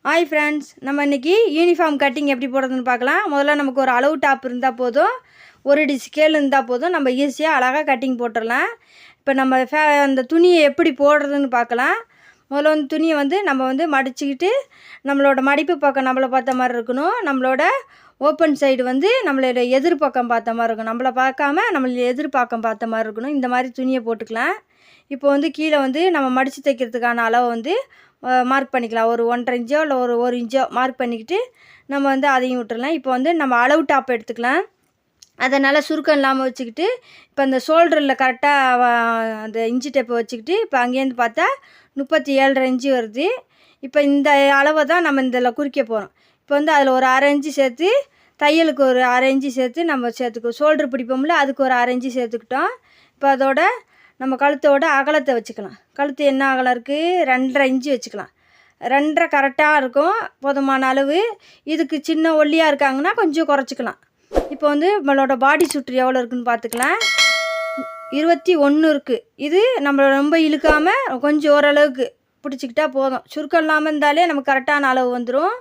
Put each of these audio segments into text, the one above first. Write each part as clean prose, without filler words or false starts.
Hi friends, நம்ம இன்றைக்கி uniform cutting எப்படி போடுறதுன்னு பார்க்கலாம். முதல்ல நமக்கு ஒரு அளவு டாப் இருந்தால் போதும், ஒரு அடி ஸ்கேல் இருந்தால் போதும், நம்ம ஈஸியாக அழகாக கட்டிங் போட்டுடலாம். இப்போ நம்ம அந்த துணியை எப்படி போடுறதுன்னு பார்க்கலாம். முதல்ல துணியை நம்ம மடிச்சுக்கிட்டு நம்மளோட மடிப்பு பக்கம் நம்மளை பார்த்த மாதிரி இருக்கணும். நம்மளோட ஓப்பன் சைடு நம்மளோட எதிர்பக்கம் பார்த்த மாதிரி இருக்கும். நம்மளை பார்க்காம நம்மளோட எதிர்பாக்கம் பார்த்த மாதிரி இருக்கணும். இந்த மாதிரி துணியை போட்டுக்கலாம். இப்போ கீழே நம்ம மடித்து தைக்கிறதுக்கான அளவை மார்க் பண்ணிக்கலாம். ஒரு 1.5 இன்ச்சோ இல்லை ஒரு 1 இன்ச்சோ மார்க் பண்ணிக்கிட்டு நம்ம அதையும் விட்டுடலாம். இப்போ நம்ம அளவு டாப் எடுத்துக்கலாம். அதை நல்லா சுருக்கம் இல்லாமல் வச்சுக்கிட்டு இப்போ அந்த ஷோல்டரில் கரெக்டாக அந்த இன்ச்சு டேப்பை வச்சுக்கிட்டு இப்போ அங்கேருந்து பார்த்தா 37.5 இன்ச்சு வருது. இப்போ இந்த அளவை தான் நம்ம இதில் குறிக்க போகிறோம். இப்போ அதில் ஒரு 1/2 இன்ச்சு சேர்த்து தையலுக்கு ஒரு 1/2 இன்ச்சு சேர்த்து நம்ம சேர்த்துக்குவோம். ஷோல்டர் பிடிப்போம்ல, அதுக்கு ஒரு 1/2 இன்ச்சு சேர்த்துக்கிட்டோம். இப்போ அதோட நம்ம கழுத்தோட அகலத்தை வச்சுக்கலாம். கழுத்து என்ன அகலம் இருக்குது? 2.5 இன்ச்சு வச்சுக்கலாம். 2.5 கரெக்டாக இருக்கும், போதுமான அளவு. இதுக்கு சின்ன ஒல்லியாக இருக்காங்கன்னா கொஞ்சம் குறைச்சிக்கலாம். இப்போ நம்மளோட பாடி சுற்று எவ்வளோ இருக்குதுன்னு பார்த்துக்கலாம். 21 இருக்குது. இது நம்மளை ரொம்ப இழுக்காமல் கொஞ்சம் ஓரளவுக்கு பிடிச்சிக்கிட்டா போதும். சுருக்கம் இல்லாமல் இருந்தாலே நமக்கு கரெக்டான அளவு வந்துடும்.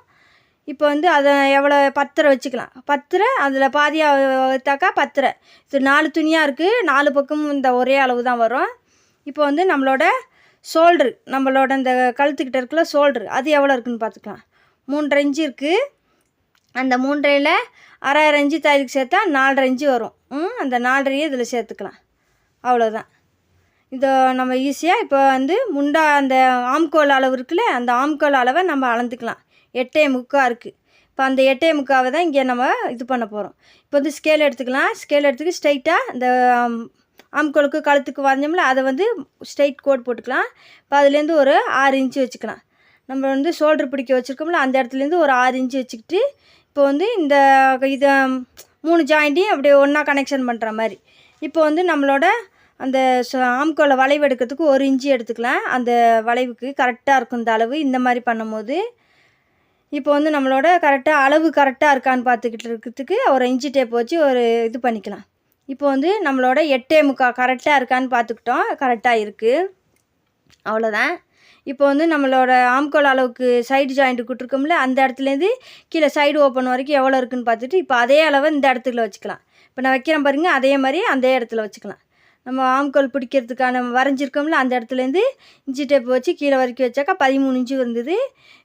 இப்போ அதை எவ்வளோ 10 வச்சுக்கலாம். 10 அதில் பாதியாக வைத்தாக்கா 10. இது 4 துணியாக இருக்குது, 4 பக்கமும் இந்த ஒரே அளவு தான் வரும். இப்போ நம்மளோட ஷோல்ட்ரு, நம்மளோட இந்த கழுத்துக்கிட்ட இருக்குல்ல ஷோல்ட்ரு, அது எவ்வளோ இருக்குதுன்னு பார்த்துக்கலாம். 3.5 இன்ச்சு இருக்குது. அந்த 3.5ல் 1/2 இன்ச்சு தையலுக்கு சேர்த்தா 4.5 இன்ச்சு வரும். அந்த 4.5 இதில் சேர்த்துக்கலாம். அவ்வளோதான். இதை நம்ம ஈஸியாக இப்போ முண்டா அந்த ஆம்கோல் அளவு இருக்குல்ல, அந்த ஆம்கோல் அளவை நம்ம அளந்துக்கலாம். 8.75 இருக்குது. இப்போ அந்த 8.75 தான் இங்கே நம்ம இது பண்ண போகிறோம். இப்போ ஸ்கேல் எடுத்துக்கலாம். ஸ்கேல் எடுத்துக்கு ஸ்ட்ரைட்டாக இந்த ஆம்கோலுக்கு கழுத்துக்கு வரைஞ்சோம்ல, அதை ஸ்ட்ரைட் கோட் போட்டுக்கலாம். இப்போ அதுலேருந்து ஒரு 6 இன்ச்சு வச்சுக்கலாம். நம்ம ஷோல்டர் பிடிக்க வச்சுருக்கோம்ல, அந்த இடத்துலேருந்து ஒரு 6 இன்ச்சு வச்சுக்கிட்டு இப்போ இந்த இதை 3 ஜாயிண்ட்டையும் அப்படியே ஒன்றா கனெக்ஷன் பண்ணுற மாதிரி. இப்போ நம்மளோட அந்த ஆம்கோலை வளைவு எடுக்கிறதுக்கு 1 இன்ச்சு எடுத்துக்கலாம். அந்த வளைவுக்கு கரெக்டாக இருக்கும் இந்த அளவு. இந்த மாதிரி பண்ணும்போது இப்போ நம்மளோட கரெக்டாக அளவு கரெக்டாக இருக்கான்னு பார்த்துக்கிட்டு இருக்கிறதுக்கு ஒரு இன்ச்சு டேப் வச்சு ஒரு இது பண்ணிக்கலாம். இப்போ நம்மளோட 8.75 கரெக்டாக இருக்கான்னு பார்த்துக்கிட்டோம். கரெக்டாக இருக்குது. அவ்வளோதான். இப்போ நம்மளோட ஆம்கோல் அளவுக்கு சைடு ஜாயிண்ட்டு கொடுத்துருக்கோம்ல, அந்த இடத்துலேருந்து கீழே சைடு ஓப்பன் வரைக்கும் எவ்வளோ இருக்குதுன்னு பார்த்துட்டு இப்போ அதே அளவை இந்த இடத்துல வச்சுக்கலாம். இப்போ நான் வைக்கிறேன் பாருங்கள், அதே மாதிரி அந்த இடத்துல வச்சுக்கலாம். நம்ம ஆம்கோல் பிடிக்கிறதுக்கான வரைஞ்சிருக்கோம்ல, அந்த இடத்துலேருந்து இன்ச்சு டேப் வச்சு கீழே வரைக்கும் வச்சாக்கா 13 இன்ச்சு இருந்தது.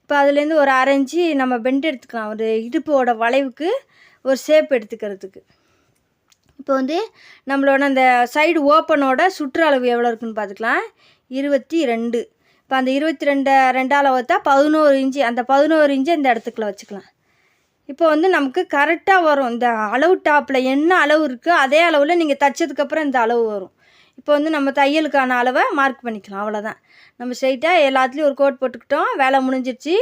இப்போ அதுலேருந்து ஒரு 1/2 இன்ச்சு நம்ம பெண்ட் எடுத்துக்கலாம். ஒரு இடுப்போட வளைவுக்கு ஒரு ஷேப் எடுத்துக்கிறதுக்கு. இப்போ நம்மளோட அந்த சைடு ஓப்பனோட சுற்று அளவு எவ்வளோ இருக்குதுன்னு பார்த்துக்கலாம். 22. இப்போ அந்த 22 வச்சா 11 இன்ச்சு. அந்த 11 இன்ச்சு இந்த இடத்துக்குள்ள வச்சுக்கலாம். இப்போ நமக்கு கரெக்டாக வரும். இந்த அளவு டாப்பில் என்ன அளவு இருக்கோ அதே அளவில் நீங்கள் தைச்சதுக்கப்புறம் இந்த அளவு வரும். இப்போ நம்ம தையலுக்கான அளவை மார்க் பண்ணிக்கலாம். அவ்வளோதான். நம்ம ஸ்ட்ரைட்டாக எல்லாத்துலேயும் ஒரு கோட் போட்டுக்கிட்டோம். வேலை முடிஞ்சிருச்சு.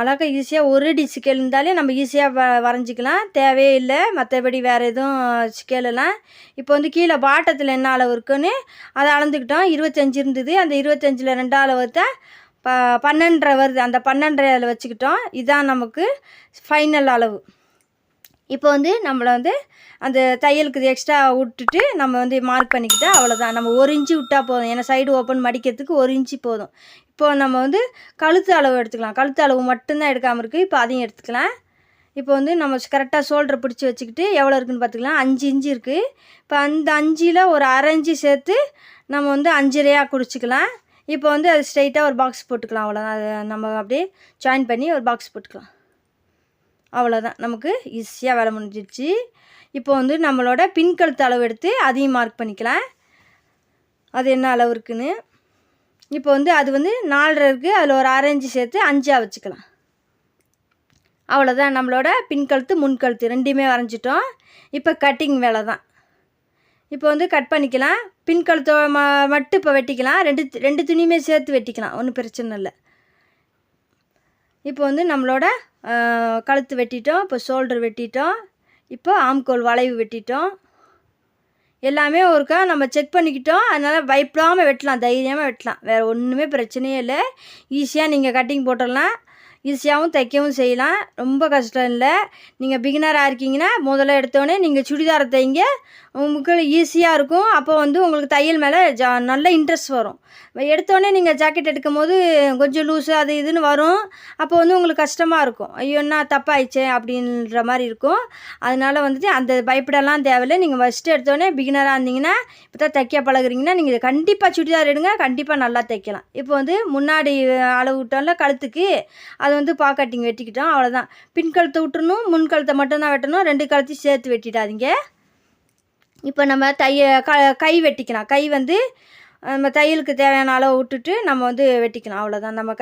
அழகாக ஈஸியாக ஒரு அடி ஸ்கேல் இருந்தாலே நம்ம ஈஸியாக வரைஞ்சிக்கலாம். தேவையே இல்லை மற்றபடி வேறு எதுவும் ஸ்கேலெல்லாம். இப்போ கீழே பாட்டத்தில் என்ன அளவு இருக்குன்னு அதை அளந்துக்கிட்டோம். 25 இருந்தது. அந்த 25ல் 2 அளவு தான் 12.5 வருது. அந்த 12.5 வச்சுக்கிட்டோம். இதுதான் நமக்கு ஃபைனல் அளவு. இப்போ நம்மளை அந்த தையலுக்கு எக்ஸ்ட்ரா விட்டுட்டு நம்ம மார்க் பண்ணிக்கிட்டா அவ்வளோதான். நம்ம 1 இன்ச்சு விட்டால் போதும். ஏன்னா சைடு ஓப்பன் மடிக்கிறதுக்கு 1 இன்ச்சு போதும். இப்போ நம்ம கழுத்து அளவு எடுத்துக்கலாம். கழுத்து அளவு மட்டும்தான் எடுக்காமல் இருக்குது. இப்போ அதையும் எடுத்துக்கலாம். இப்போ நம்ம கரெக்டாக ஷோல்டர் பிடிச்சி வச்சுக்கிட்டு எவ்வளோ இருக்குதுன்னு பார்த்துக்கலாம். 5 இன்ச்சு இருக்குது. இப்போ அந்த 5ல் ஒரு 1/2 இன்ச்சு சேர்த்து நம்ம 5.5 குறிச்சிக்கலாம். இப்போ அது ஸ்ட்ரைட்டாக ஒரு பாக்ஸ் போட்டுக்கலாம். அவ்வளோதான். அதை நம்ம அப்படியே ஜாயின் பண்ணி ஒரு பாக்ஸ் போட்டுக்கலாம். அவ்வளோதான். நமக்கு ஈஸியாக வேலை முடிஞ்சிடுச்சு. இப்போ நம்மளோட பின் கழுத்து அளவு எடுத்து அதையும் மார்க் பண்ணிக்கலாம். அது என்ன அளவு இருக்குன்னு. இப்போ அது 4.5 இருக்குது. அதில் ஒரு 1/2 இன்ச்சு சேர்த்து 5ஆக வச்சுக்கலாம். அவ்வளோதான். நம்மளோட பின் கழுத்து முன் கழுத்து ரெண்டுமே வரைஞ்சிட்டோம். இப்போ கட்டிங் வேலை தான். இப்போ கட் பண்ணிக்கலாம். பின் கழுத்தை மட்டும் இப்போ வெட்டிக்கலாம். ரெண்டு துணியுமே சேர்த்து வெட்டிக்கலாம். ஒன்றும் பிரச்சனை இல்லை. இப்போ நம்மளோட கழுத்து வெட்டிட்டோம். இப்போ ஷோல்டர் வெட்டிட்டோம். இப்போ ஆம்கோல் வளைவு வெட்டிட்டோம். எல்லாமே ஒருக்கா நம்ம செக் பண்ணிக்கிட்டோம். அதனால் பயப்படாமல் வெட்டலாம், தைரியமாக வெட்டலாம். வேறு ஒன்றுமே பிரச்சனையே இல்லை. ஈஸியாக நீங்கள் கட்டிங் போட்டுடலாம். ஈஸியாகவும் தைக்கவும் செய்யலாம். ரொம்ப கஷ்டம் இல்லை. நீங்கள் பிகினராக இருக்கீங்கன்னா முதல்ல எடுத்தோடனே நீங்கள் சுடிதாரை தைங்க, உங்களுக்கு ஈஸியாக இருக்கும். அப்போ வந்து உங்களுக்கு தையல் மேலே நல்ல இன்ட்ரெஸ்ட் வரும். எடுத்தோடனே நீங்கள் ஜாக்கெட் எடுக்கும்போது கொஞ்சம் லூஸு அது இதுன்னு வரும். அப்போ வந்து உங்களுக்கு கஷ்டமாக இருக்கும். ஐயோ என்ன தப்பாயிடுச்சே அப்படின்ற மாதிரி இருக்கும். அதனால வந்துட்டு அந்த பயப்படலாம் தேவையில்லை. நீங்கள் ஃபஸ்ட்டு எடுத்தோடனே பிகினராக இருந்தீங்கன்னா, இப்போ தான் தைக்க பழகுறீங்கன்னா, நீங்கள் இதை கண்டிப்பாக சுடிதார் எடுங்க, கண்டிப்பாக நல்லா தைக்கலாம். இப்போ வந்து முன்னாடி அளவு விட்டோம்ல கழுத்துக்கு, அது வந்து பாக்கட்டிங் வெட்டிக்கிட்டோம், அவ்வளோதான். பின் கழுத்தை விட்டுறணும், முன் கழுத்தை மட்டும்தான் வெட்டணும், 2 கழுத்தையும் சேர்த்து வெட்டிடாதீங்க. இப்போ நம்ம கை வெட்டிக்கலாம். கை வந்து நம்ம தையலுக்கு தேவையான அளவு விட்டுட்டு நம்ம வந்து வெட்டிக்கலாம், அவ்வளோதான். நம்ம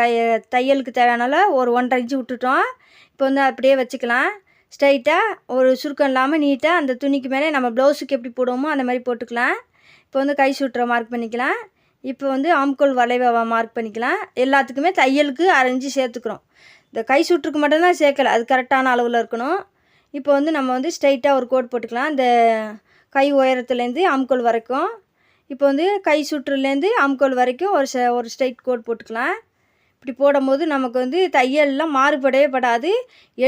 தையலுக்கு தேவையான அளவு ஒரு 1.5 இன்ச்சு விட்டுட்டோம். இப்போ வந்து அப்படியே வச்சுக்கலாம். ஸ்ட்ரைட்டாக ஒரு சுருக்கம் இல்லாமல் நீட்டாக அந்த துணிக்கு மேலே நம்ம ப்ளவுஸுக்கு எப்படி போடுவோமோ அந்த மாதிரி போட்டுக்கலாம். இப்போ வந்து கை சுட்டுற மார்க் பண்ணிக்கலாம். இப்போ வந்து ஆம்கோல் வளைவை மார்க் பண்ணிக்கலாம். எல்லாத்துக்குமே தையலுக்கு 1/2 இன்ச்சு சேர்த்துக்கிறோம். இந்த கை சுட்டுருக்கு மட்டும்தான் சேர்க்கலை, அது கரெக்டான அளவில் இருக்கணும். இப்போ வந்து நம்ம வந்து ஸ்ட்ரைட்டாக ஒரு கோட் போட்டுக்கலாம். இந்த கை உயரத்துலேருந்து ஆம்கோல் வரைக்கும். இப்போ வந்து கை சுற்றுலேருந்து ஆம்கோல் வரைக்கும் ஒரு ஸ்ட்ரைட் கோட் போட்டுக்கலாம். இப்படி போடும்போது நமக்கு வந்து தையல்லாம் மாறுபடவே படாது.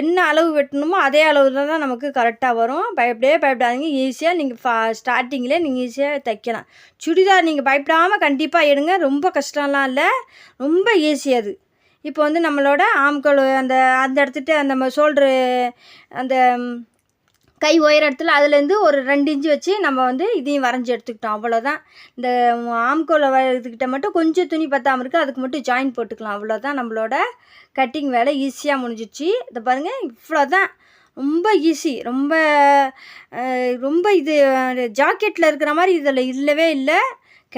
என்ன அளவு வெட்டணுமோ அதே அளவில் தான் நமக்கு கரெக்டாக வரும். பயப்படாதீங்க. ஈஸியாக நீங்கள் ஸ்டார்டிங்கில் நீங்கள் ஈஸியாக தைக்கலாம். சுடிதார் நீங்கள் பயப்படாமல் கண்டிப்பாக எடுங்க. ரொம்ப கஷ்டம்லாம் இல்லை, ரொம்ப ஈஸி அது. இப்போ வந்து நம்மளோட ஆம்கோல் அந்த இடத்துட்டு அந்த ஷோல்ட்ரு அந்த கை உயர இடத்துல அதுலேருந்து ஒரு 2 இன்ச்சு வச்சு நம்ம வந்து இதையும் வரைஞ்சி எடுத்துக்கிட்டோம், அவ்வளோதான். இந்த ஆம்கோலை வரைக்கிட்ட மட்டும் கொஞ்சம் துணி பத்தாமல் இருக்குது, அதுக்கு மட்டும் ஜாயின் போட்டுக்கலாம், அவ்வளோதான். நம்மளோட கட்டிங் வேலை ஈஸியாக முடிஞ்சிடுச்சு. இதை பாருங்கள், இவ்வளோ தான். ரொம்ப ஈஸி. ரொம்ப இது ஜாக்கெட்டில் இருக்கிற மாதிரி இதில் இல்லவே இல்லை.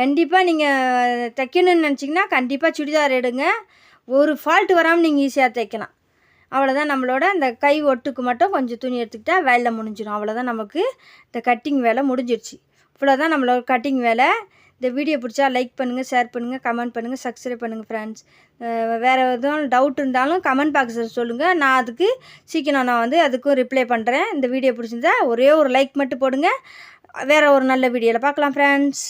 கண்டிப்பாக நீங்கள் தைக்கணும்னு நினச்சிங்கன்னா கண்டிப்பாக சுடிதார் எடுங்க. ஒரு ஃபால்ட்டு வராமல் நீங்கள் ஈஸியாக தைக்கலாம், அவ்வளோதான். நம்மளோட இந்த கை ஒட்டுக்கு மட்டும் கொஞ்சம் துணி எடுத்துக்கிட்டா வேலை முடிஞ்சிடும், அவ்வளோதான். நமக்கு இந்த கட்டிங் வேலை முடிஞ்சிடுச்சு. இவ்வளோதான் நம்மளோட கட்டிங் வேலை. இந்த வீடியோ பிடிச்சா லைக் பண்ணுங்கள், ஷேர் பண்ணுங்கள், கமெண்ட் பண்ணுங்கள், சப்ஸ்கிரைப் பண்ணுங்கள் ஃப்ரெண்ட்ஸ். வேறு எதுவும் டவுட் இருந்தாலும் கமெண்ட் பாக்ஸில் சொல்லுங்கள். நான் அதுக்கு சீக்கிரம் வந்து அதுக்கும் ரிப்ளை பண்ணுறேன். இந்த வீடியோ பிடிச்சிருந்தா ஒரே ஒரு லைக் மட்டும் போடுங்க. வேறு ஒரு நல்ல வீடியோவில் பார்க்கலாம் ஃப்ரெண்ட்ஸ்.